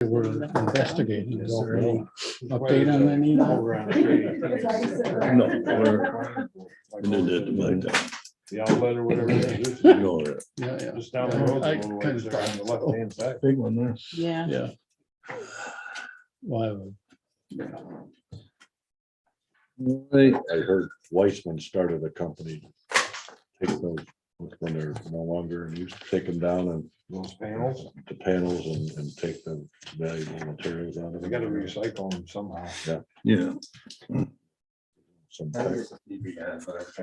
We're investigating. Is there any update on any? No, we're the outlet or whatever it is. Yeah. Just down the road. I a little kind ways of there on thought the so. left-hand side. Big one there. Yeah. Yeah. Well, I heard Weissman started a company. Take those when they're no longer in use, take them down and Those panels, the panels and take the valuable materials out of they it. gotta recycle them somehow. Yeah.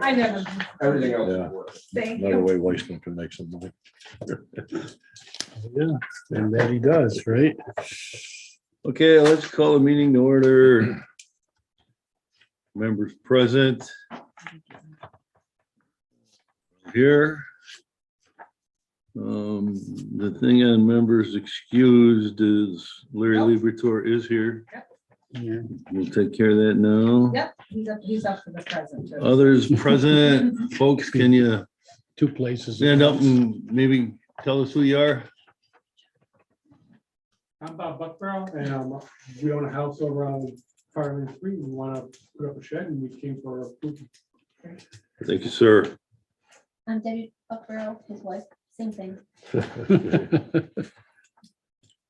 I never. Everything else Yeah. works. Thank Another you. way Weissman can make some money. yeah, and that he does, right? Okay, let's call a meeting to order. Members present. Here. The thing on members excused is Larry Nope. Liberatore is here. Yeah. We'll take care of that now. Yep, he's up for the present. too. Others present, folks, can you Two places. stand up and maybe tell us who you are? I'm Bob Buckbrow, and we own a house over on Fireman Street. We want to put up a shed, and we came for a proof. Thank you, sir. I'm Debbie Buckborough, his wife, same thing.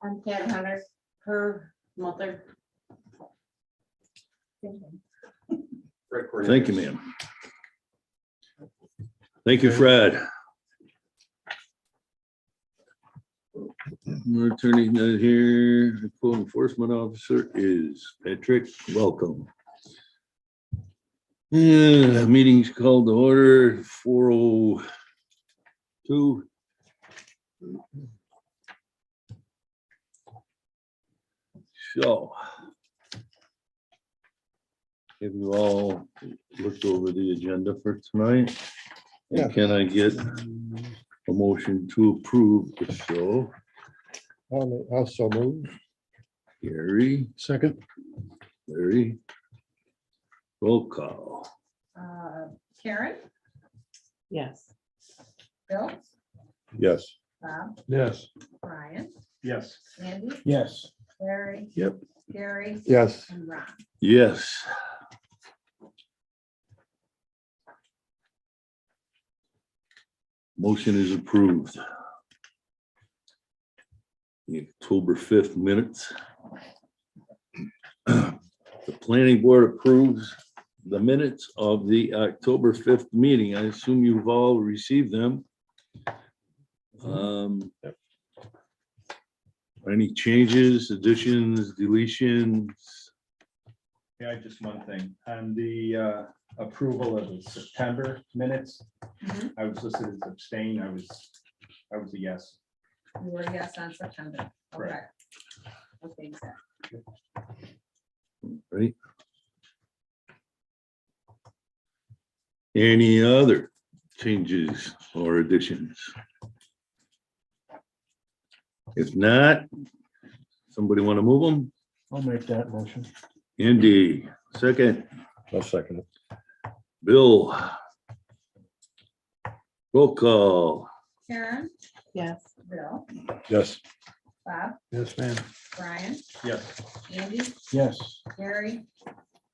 I'm Cat Hunter, her mother. Same thing. Thank you, ma'am. Thank you, Fred. Our attorney's not here. The code enforcement officer is Patrick. Welcome. Yeah, meeting's called to order 4:02. So. Have you all looked over the agenda for tonight? Yeah. And can I get a motion to approve if so? Also move. Gary, Second, Larry. Roll call. Karen, Yes. Bill, Yes. Bob, Yes. Brian, Yes. Andy, yes. Larry. Yep. Gary. Yes. And Ron. Yes. Motion is approved. The October 5th minutes. The planning board approves the minutes of the October 5th meeting. I assume you've all received them. Any changes, additions, deletions? Yeah, just one thing, on the approval of the September minutes, Mhm. I was listed as abstain, I was a yes. You were a yes on September. Okay. Correct. Okay, exactly. Right. Any other changes or additions? If not, somebody want to move them? I'll make that motion. Andy, second. I'll second it. Bill. Roll call. Karen, Yes. Bill, Yes. Bob, Yes, ma'am. Brian, Yes. Andy, Yes. Gary,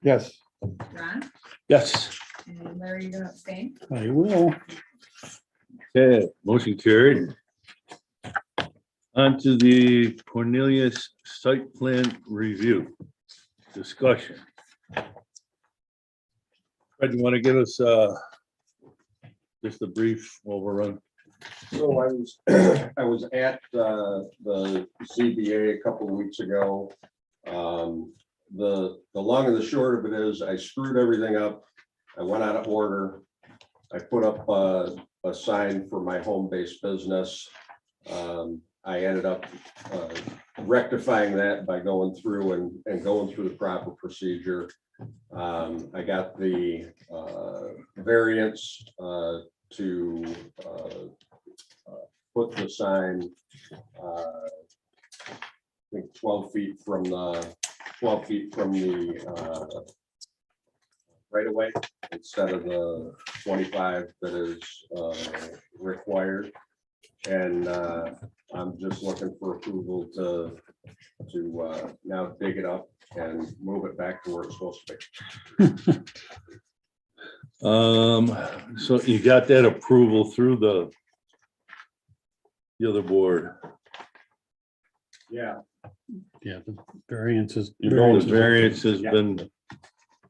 Yes. Ron, Yes. and Larry, you're gonna abstain. I will. Okay, motion carried. On to the Cornelius site plan review discussion. Fred, you want to give us just a brief overrun? So I was at the ZBA a couple of weeks ago. The long and the short of it is I screwed everything up. I went out of order. I put up a sign for my home-based business. I ended up rectifying that by going through and going through the proper procedure. I got the variance to put the sign, I think 12 feet from the right away instead of the 25 that is required. And I'm just looking for approval to to now dig it up and move it back to where it's supposed to be. So you got that approval through the other board. Yeah. Yeah, the variances. You know The variance has Yeah. been,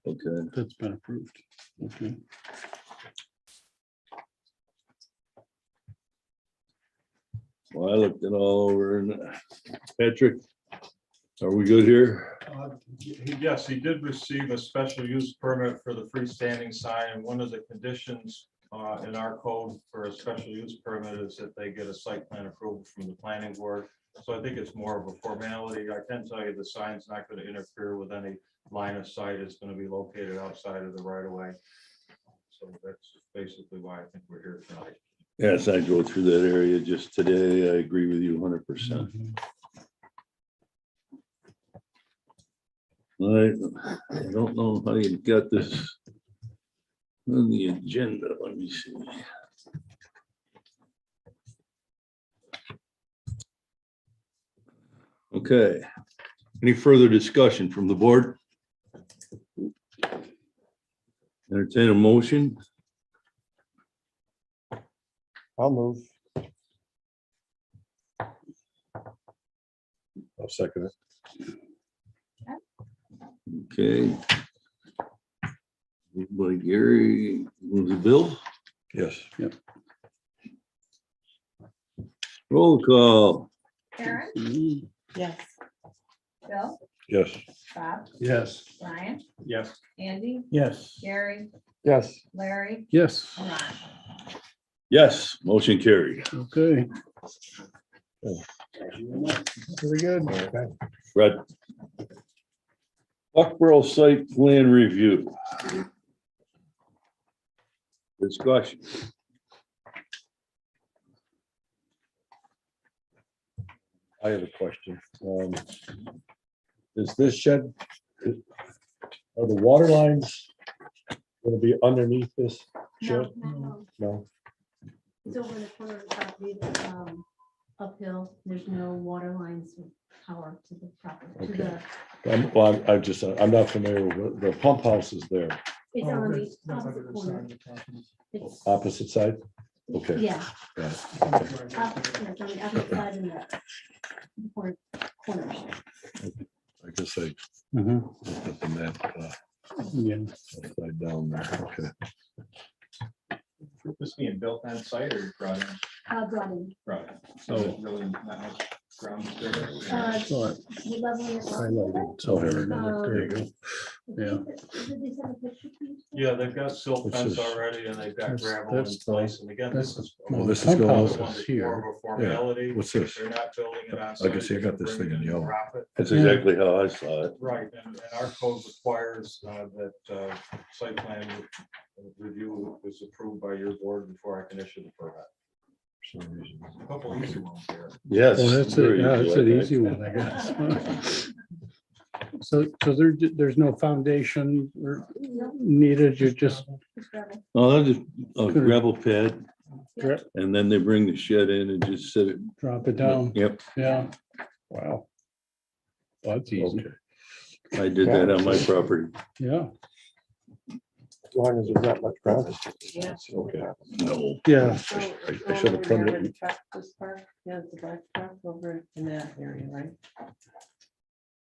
okay. That's been approved. Okay. Well, I looked it all over and Patrick, are we good here? Yes, he did receive a special use permit for the freestanding sign, and one of the conditions in our code for a special use permit is that they get a site plan approval from the planning board. So I think it's more of a formality. I can tell you the sign's not going to interfere with any line of sight. It's going to be located outside of the right of way. So that's basically why I think we're here tonight. Yes, I drove through that area just today. I agree with you 100%. Mhm. I don't know how you got this on the agenda. Let me see. Okay. Any further discussion from the board? Entertain a motion. I'll move. I'll second it. Okay. Moved by Gary, moves the bill. Yes. Roll call. Karen, Mhm. Yes. Bill, Yes. Bob, Yes. Brian, Yes. Andy, Yes. Gary, Yes. Larry, Yes. and Ron. Yes, motion carried. Okay. Very good. Brett. Buckborough site plan review. Discussion. I have a question. Is this shed, are the water lines gonna be underneath this shed? No. No? It's over in the corner of the property, that's, uphill. There's no water lines or power to the property. To Okay. the, I'm not familiar with, the pump house is there, it's Oh, on the that's on opposite the corner. side of the property. It's, opposite side? Okay. yeah, got it. it's on the opposite side in the corners. I guess I Mhm. looked at the map, Yeah. upside down there, okay. This being built on site or brought in? Brought in. Brought in. So there's really not much ground there. So We level it up. highlighted. So here, There you go. Yeah. Did they send a picture to you? Yeah, they've got silt What's fence this? already and they've got That's- gravel in that's place. And again, this that's is. Oh, this is Pump going- house One is that's here. more of a formality. What's this? They're not building it on I site. guess you got this thing in yellow. Drop it. That's Yeah. exactly how I saw it. Right, and our code requires that site plan review is approved by your board before I can issue the permit. For some reason. A couple easy ones there. Yes. Well, that's very it. Yeah, it's I an think. easy one, I guess. So there's no foundation needed, you just, Just gravel. Oh, that's just a gravel pad, Dra- and then they bring the shed in and just set it. drop it down, Yep, yeah. Wow. Well, that's easy, Okay. I did that on my property. yeah, As long as there's not much ground. Yeah. Okay. No. yeah. I should have printed it. Yeah, the black truck over in that area, right?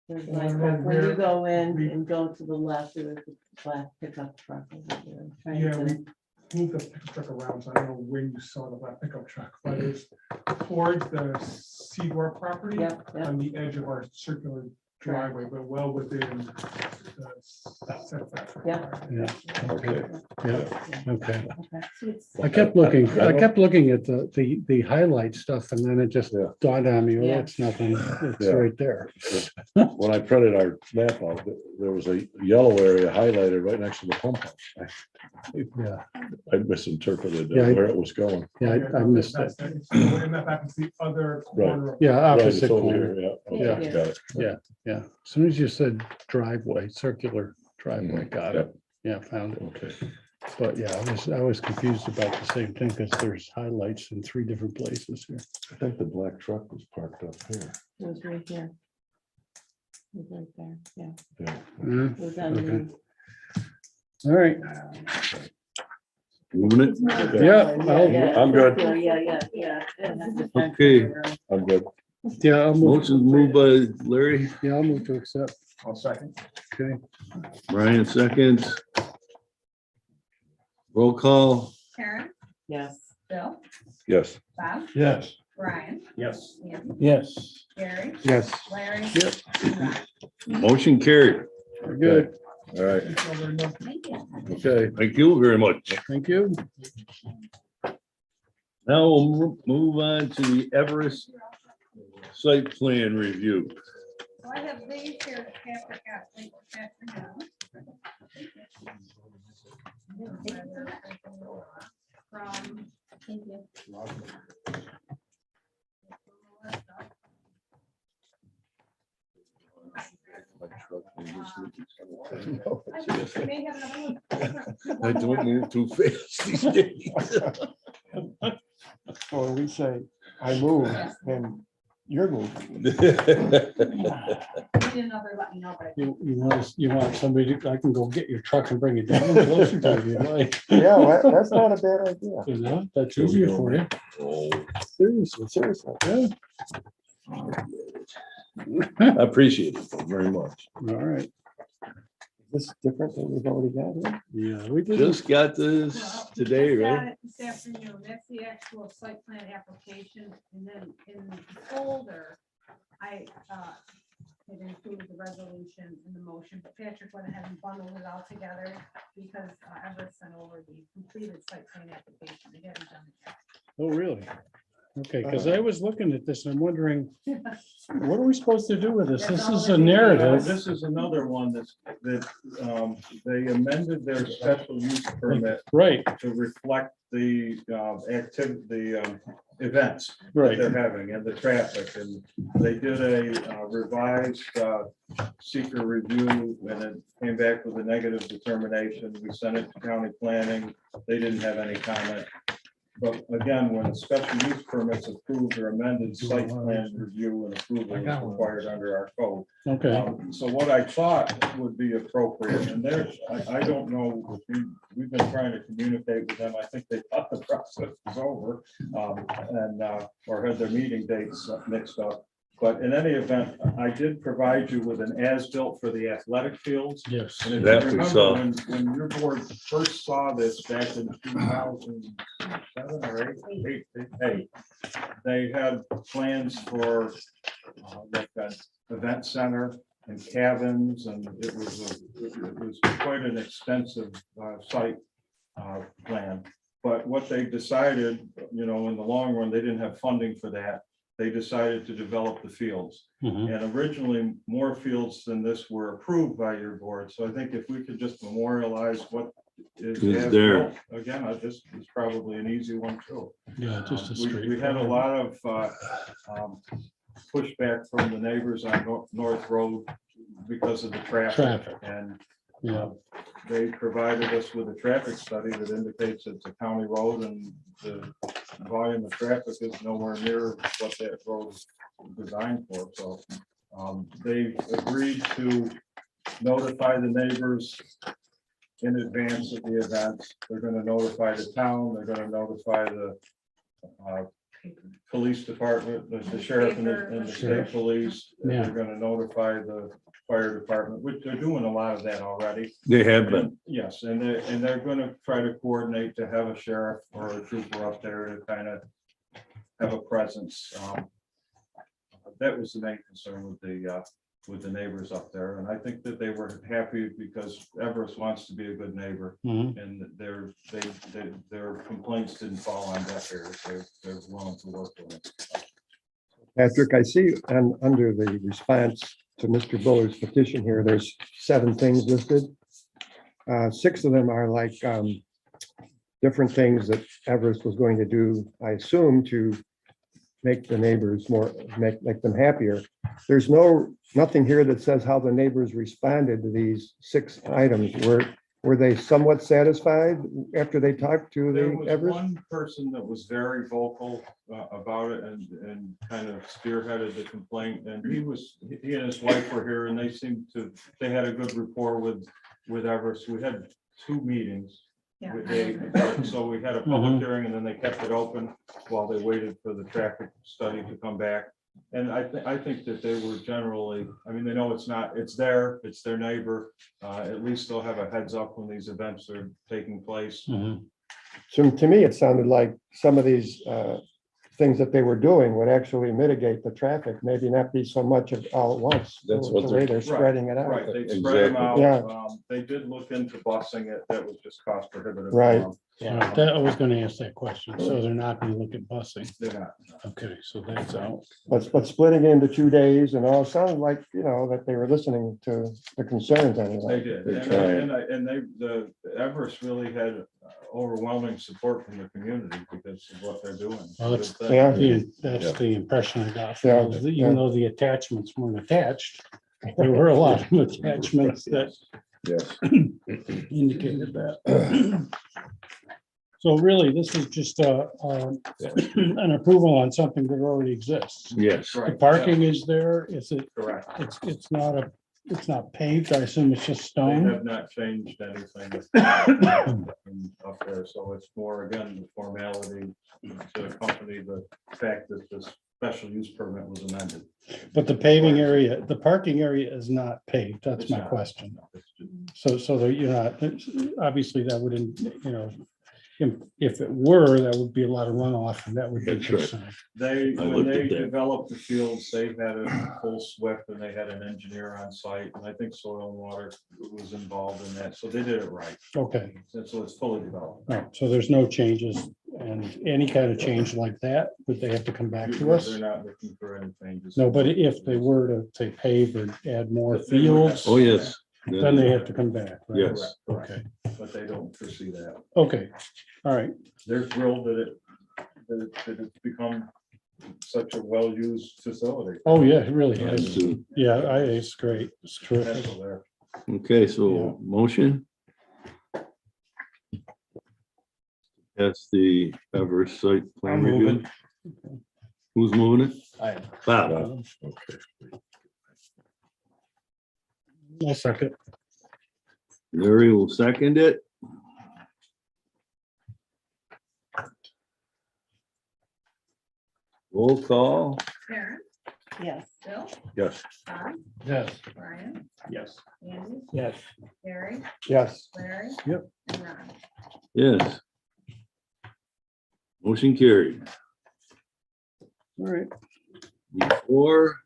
There's Well, I black don't know truck. When you where go in we- and go to the left, there is a black pickup truck over there. I'm trying Yeah, to- we moved the pickup truck around, so I don't know when you saw the black pickup truck, but it's towards the Seaboard property Yep, yep. on the edge of our circular driveway, but well within the setback. Yeah. requirement. Okay. Yeah, okay. Okay. So it's, I kept looking at the highlight stuff and then it just Yeah. dawned on me, oh, Yeah. it's nothing, it's Yeah. right there. When I printed our map out, there was a yellow area highlighted right next to the pump house. Yeah, I misinterpreted Yeah, where it was going. yeah, I missed it. And that happens the other corner. of- Yeah, Right, it's opposite over corner, here, yeah. Yeah. Okay, got it. yeah. As soon as you said driveway, circular driveway, got it. Yeah, found it. Okay. But yeah, I was confused about the same thing because there's highlights in 3 different places here. I think the black truck was parked up here. It was right here. was right there, yeah. Yeah, It was on Okay. the- all right. Moving it. I'm good. Yeah. Okay. I'm good. Yeah, I'll move, Motion moved by Larry, yeah, I'll move to accept. I'll second. Okay, Brian seconds. Roll call. Karen, Yes. Bill, Yes. Bob, yes. Brian, Yes. Andy, Yes. Gary, Yes. Larry. Yep. and Ron. Motion carried. We're good. All right. Thank you. Okay. Thank you very much. Thank you. Now we'll move on to the Everest site plan review. So I have these here that Patrick got late this afternoon. From. Thank you. I may have another one. I don't move too fast these days. Or we say, I move, and you're moving. Need another, let me know, but. You want somebody to, I can go get your truck and bring it down closer to you, if you'd like. Yeah, that's not a bad idea. You know, that's easier for you. Oh, Seriously. Yeah, I appreciate it very much. all right. This is different than we've already got here. Yeah, we did. Just got this Well, today, just got right? it This afternoon, that's the actual site plan application, and then in the folder, I had included the resolution and the motion, but Patrick went ahead and bundled it all together because Everett sent over the completed site plan application, they hadn't done it yet. Oh, really? Okay, because I was looking at this and I'm wondering, what are we supposed to do with this? This is a narrative. This is another one that they amended their special use permit Right, to reflect the events that right. they're having and the traffic. And they did a revised seeker review and it came back with a negative determination. We sent it to county planning. They didn't have any comment. But again, when a special use permits approved or amended, site plan review and approval is required under our code. Okay, So what I thought would be appropriate, and there, I don't know, we've been trying to communicate with them. I think they thought the process was over, or had their meeting dates mixed up. But in any event, I did provide you with an as-built for the athletic fields. yes. And if you That we remember, saw. when your board first saw this back in 2007 or eight, they had plans for like an event center and cabins, and it was quite an extensive site plan. But what they decided, in the long run, they didn't have funding for that. They decided to develop the fields. Mhm. And originally, more fields than this were approved by your board. So I think if we could just memorialize what is Is there. as-built, again, this is probably an easy one too. Yeah, just a We straight. had a lot of pushback from the neighbors on North Road because of the traffic. Traffic. And Yeah, they provided us with a traffic study that indicates it's a county road and the volume of traffic is nowhere near what that road is designed for. So they agreed to notify the neighbors in advance of the event. They're going to notify the town. They're going to notify the police department, the sheriff and the state police. Yeah. They're going to notify the fire department, which they're doing a lot of that already. They have been. Yes, and they're gonna try to coordinate to have a sheriff or a trooper up there to kind of have a presence. That was the main concern with the neighbors up there, and I think that they were happy because Everest wants to be a good neighbor, mhm. and their complaints didn't fall on deaf ears. They're willing to work with it. Patrick, I see under the response to Mr. Buller's petition here, there's 7 things listed. 6 of them are like different things that Everest was going to do, I assume, to make the neighbors make them happier. There's nothing here that says how the neighbors responded to these 6 items. Were they somewhat satisfied after they talked to There the was Everest? one person that was very vocal about it and kind of spearheaded the complaint. And he and his wife were here and they had a good rapport with Everest. We had 2 meetings. Yeah. So we had a public hearing and then they kept it open while they waited for the traffic study to come back. And I think that they were generally, I mean, they know it's their neighbor. At least they'll have a heads up when these events are taking place. So to me, it sounded like some of these things that they were doing would actually mitigate the traffic, maybe not be so much of all at once. That's The what way they're spreading it out. Right, they spread them out. Yeah. They did look into busing it. That was just cost prohibitive. Right. Yeah, I was gonna ask that question. So they're not gonna look at busing. They're not. Okay, so that's out. But splitting into 2 days and all, sounded like, that they were listening to the concerns They anyway. did. They And the Everest really had overwhelming support from the community because of what they're doing. Well, that's- Good thing. That's the impression I got. from Yeah, those, Even though the attachments weren't attached, there were a lot of attachments that Yes. indicated that. So really, this is just an approval on something that already exists. Yes. The Right, parking is there, correct. it's not paved, I assume it's just They stone. have not changed anything up there, so it's more, again, the formality to accompany the fact that this special use permit was amended. But the paving area, the parking area is not paved, that's It's my not. question. It's just- So that you're not, obviously that would, if it were, that would be a lot of runoff and that would be a That's right. concern. They, I when looked they at that. developed the fields, they had a full SWIFT and they had an engineer on site, and I think Soil and Water was involved in that, so they did it right. Okay, So it's fully developed. no, so there's no changes and any kind of change like that, would they have to come back to us? They're not looking for any changes. No, but if they were to say pave or add more They would have fields, to- Oh, yes. then they have to come back, right? Yes. Correct, Okay, but they don't foresee that. okay, all right, They're thrilled that it's become such a well-used facility. oh, yeah, it really Yes, has, too. yeah, it's great, it's terrific. Potential there. Okay, so motion? That's the Everest site plan I'll move review. Who's moving it? I am. Bob. I'll second. Larry will second it. Roll call. Karen, Yes. Bill, Yes. Tom, Yes. Brian, Yes. Andy, Yes. Gary, Yes, Larry. Yep. And Ron. Yes. Motion carried. All right. Before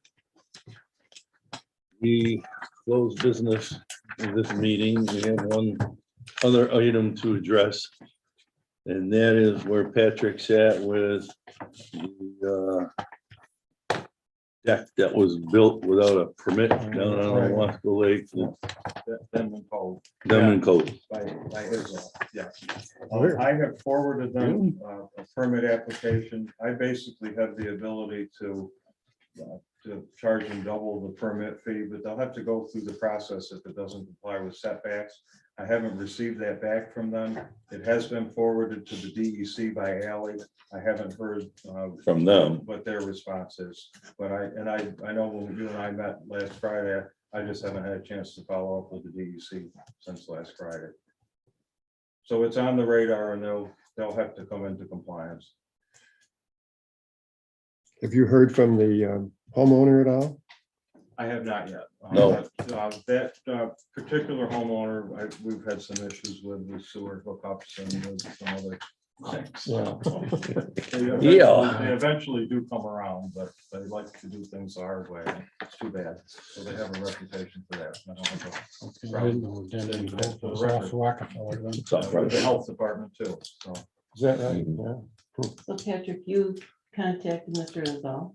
we close business in this meeting, we have one other item to address. And that is where Patrick sat with the deck that was built without a permit down on Owasco Lake, Then called Denman Cove. by Israel, yes. Where? I have forwarded them a permit application. I basically have the ability to charge them double the permit fee, but they'll have to go through the process if it doesn't comply with setbacks. I haven't received that back from them. It has been forwarded to the DEC by Ally. I haven't heard From them. what their response is. But I know when you and I met last Friday, I just haven't had a chance to follow up with the DEC since last Friday. So it's on the radar and they'll have to come into compliance. have you heard from the homeowner at all? I have not yet. No. That particular homeowner, we've had some issues with sewer hookups and with some other things. Yeah. Yeah. They eventually do come around, but they like to do things the hard way. It's too bad. So they have a reputation for that. I don't have a- Okay, I didn't know Denver was off Rockefeller then. With the health department too, so. Is that right? Yeah. So Patrick, you contacted Mr. Izzo.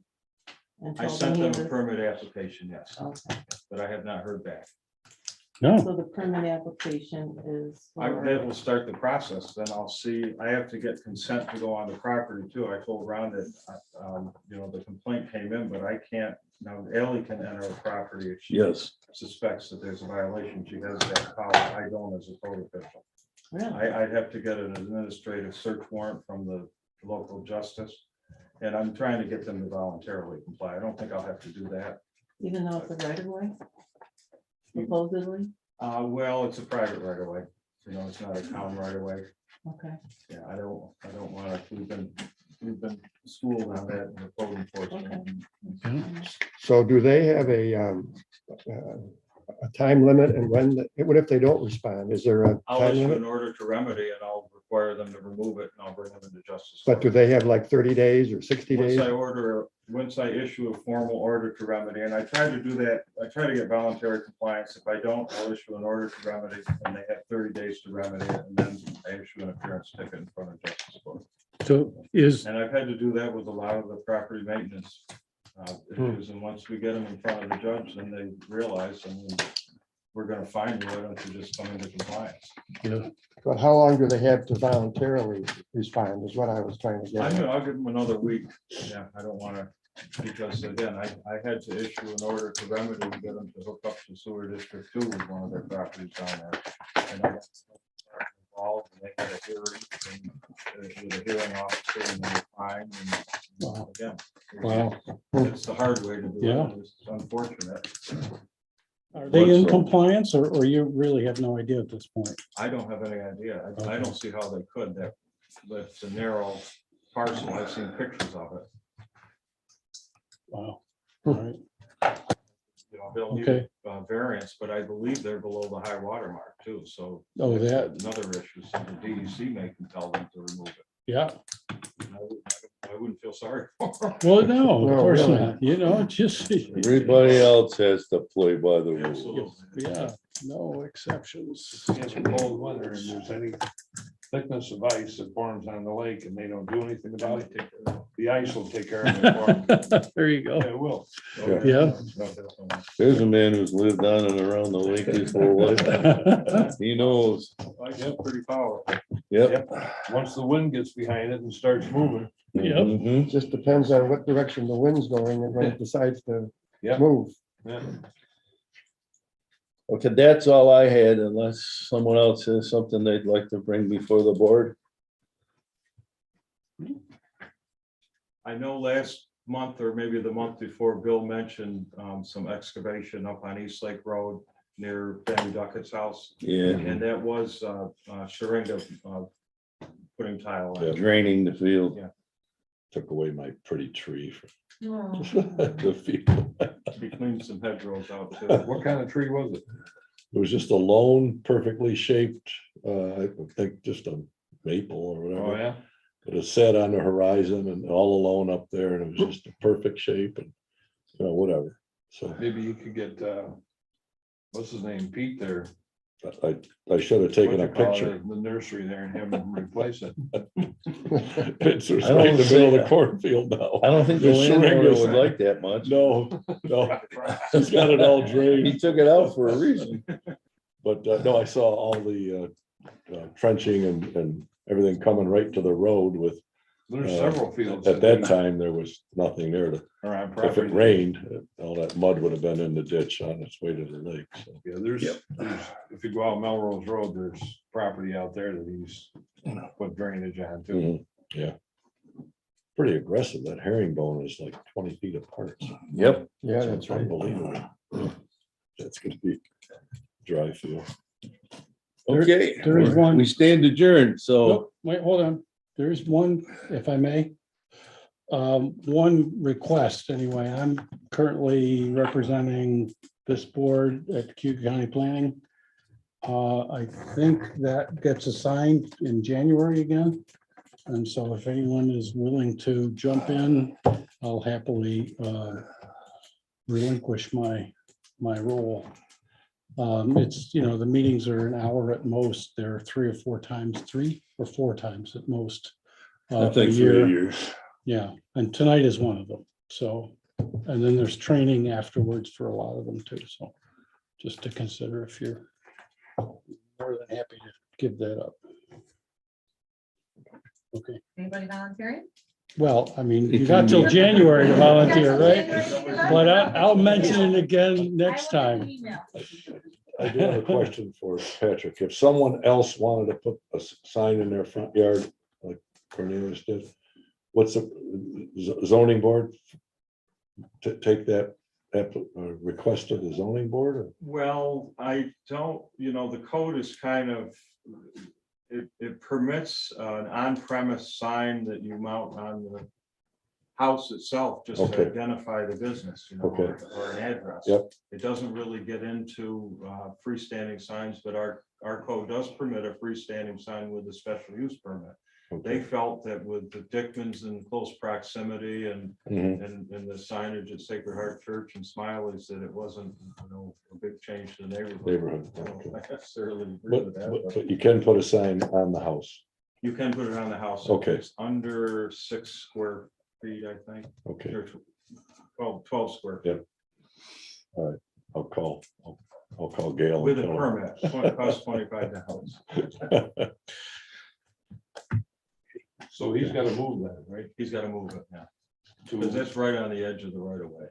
and I told sent him he them a was- permit application, yes, Okay, but I have not heard back. No, so the permit application is. for- That will start the process, then I'll see, I have to get consent to go on the property too. I told Ron that, the complaint came in, but I can't, now Ally can enter a property if she Yes. suspects that there's a violation, she has that power. I don't as a code official. Really? I'd have to get an administrative search warrant from the local justice. And I'm trying to get them to voluntarily comply. I don't think I'll have to do that. Even though it's a right of way? Supposedly? Well, it's a private right of way. You know, it's not a town right of way. Okay. Yeah, I don't want to, we've been schooled on that in the code enforcement. So do they have a time limit, and what if they don't respond? Is there a I'll time issue limit? an order to remedy and I'll require them to remove it and I'll bring them into justice. But do court. they have like 30 days or 60 days? Once I issue a formal order to remedy, and I try to do that, I try to get voluntary compliance. If I don't, I'll issue an order to remedy and they have 30 days to remedy it. And then I issue an appearance ticket in front of justice court. So is, And I've had to do that with a lot of the property maintenance issues. And once we get them in front of the judge, then they realize, I mean, we're gonna find you, why don't you just come into compliance? But how long do they have to voluntarily respond is what I was trying to get at. I'll give them another week. Yeah, I don't wanna, because again, I had to issue an order to remedy to get them to hook up to sewer district 2 with one of their properties down there. And I got involved and they had a hearing and with a hearing officer and they were fine. Wow. And again, wow, it's the hard way to do Yeah. it. It's unfortunate. are they in What's- compliance or you really have no idea at this point? I don't have any idea. I don't see how they could. That's a narrow parcel. I've seen pictures of it. Wow. All right. You know, they'll need Okay. variance, but I believe they're below the high water mark too, so. Oh, that's that- Another issue, so the DEC may compel them to remove it. Yeah, And I wouldn't feel sorry for them. well, no, of No, course really. not, you know, it's just, Everybody else has to play by the rules. Absolutely. yeah, no exceptions. It's cold weather and there's any thickness of ice that forms on the lake and they don't do anything about it, the ice will take care of it for them. There you go. It will. Yeah. There's a man who's lived on and around the lake his whole life. He knows. I guess pretty powerful. Yep. Once the wind gets behind it and starts moving. Yep. Mhm. Just depends on what direction the wind's going and when it decides to Yeah. move. Yeah. Okay, that's all I had unless someone else has something they'd like to bring before the board. I know last month or maybe the month before, Bill mentioned some excavation up on East Lake Road near Danny Duckett's house. Yeah, And that was Sharinga putting tile in. draining the field. Took away my pretty tree from Oh, the field. He cleaned some hedgerows out too. What kind of tree was it? It was just a lone, perfectly shaped, I think just a maple or Oh, whatever. yeah. But it sat on the horizon and all alone up there and it was just a perfect shape and, you know, whatever. So Maybe you could get, what's his name, Pete there. I should have taken a what you call it, picture. The nursery there and have him replace it. It's I right don't in the middle of see- the cornfield now. I don't think the There's landowner syringas. would like that much. No, no, he's got it all He drained. took it out for a reason. But no, I saw all the trenching and everything coming right to the road with, There's several fields. at that time, there was nothing there to, Or on if property. it rained, all that mud would have been in the ditch on its way to the lake. So Yeah, there's, if you go out Melrose Road, there's property out there that he's put drainage on too. mhm, yeah. Pretty aggressive. That herringbone is like 20 feet apart. So Yep. Yeah, it's that's right. unbelievable. That's gonna be dry field. Okay. There is one- We stand adjourned, so. Nope, wait, hold on. There is one, if I may. One request, anyway. I'm currently representing this board at Cuyahoga County Planning. I think that gets assigned in January again. And so if anyone is willing to jump in, I'll happily relinquish my role. It's, you know, the meetings are an hour at most. They're 3 or 4 times at most. I a think year. 3 years. Yeah, and tonight is one of them. So, and then there's training afterwards for a lot of them too. So just to consider if you're more than happy to give that up. Okay. Anybody volunteering? Well, I mean, you got till January to volunteer, right? But I'll mention it again next time. I do have a question for Patrick. If someone else wanted to put a sign in their front yard, like Cornelius did, what's the zoning board? To take that request to the zoning board? Or? Well, I don't, the code is kind of, it permits an on-premise sign that you mount on the house itself, just Okay. to identify the business, Okay. or an address. Yep. It doesn't really get into freestanding signs, but our code does permit a freestanding sign with a special use permit. They Okay. felt that with the Dickmans in close proximity and Mhm. and the signage at Sacred Heart Church and Smiley's, that it wasn't, a big change to the neighborhood. Neighborhood, I don't okay. necessarily agree But, with that, but but but you can put a sign on the house. you can put it on the house. Okay. It's under 6 square feet, I think, Okay, or 12 square feet I'll call Gail. with a and tell permit. It costs $25. her. So he's gotta move that, right? He's got to move it now, To, because that's right on the edge of the right of way.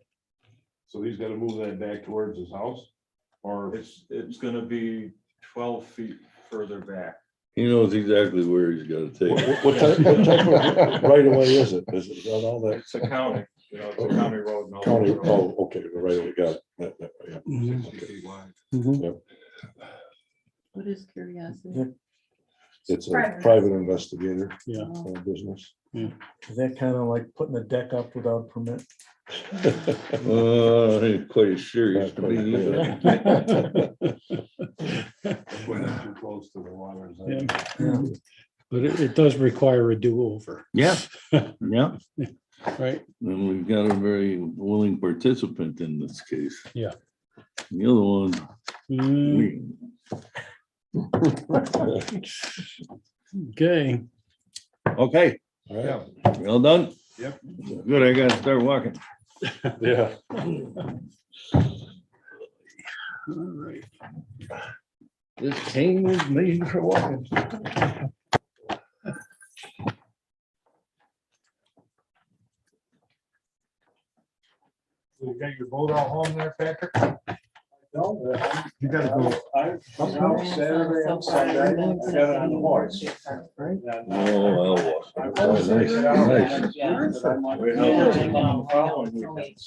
so he's gotta move that back towards his house? Or, It's going to be 12 feet further back. He knows exactly where he's gotta take What it. what type of right of way is it? Is it on all that It's a county, it's a county road. and all county? the roads. Oh, okay, the right of way, got it. Yeah. Mhm. 60 feet wide. Mhm. What is curiosity? It's a Private. private investigator. Yeah. Business. Is that kind of like putting a deck up without permit? I ain't quite serious to me either. we're not too close to the water. is that- Yeah. But it does require a do-over, Yeah, yeah. right? And we've got a very willing participant in this case. Yeah. The other one, Mm, we- Okay, okay, All right, Yeah, we all done? Yep. Good, I gotta start walking. yeah. all right. This cane was made for walking. you got your boat out home there, Patrick? You gotta go. I'm Saturday, I'm Sunday, I got it on the horse. Oh, well. Nice, nice. Wait, no,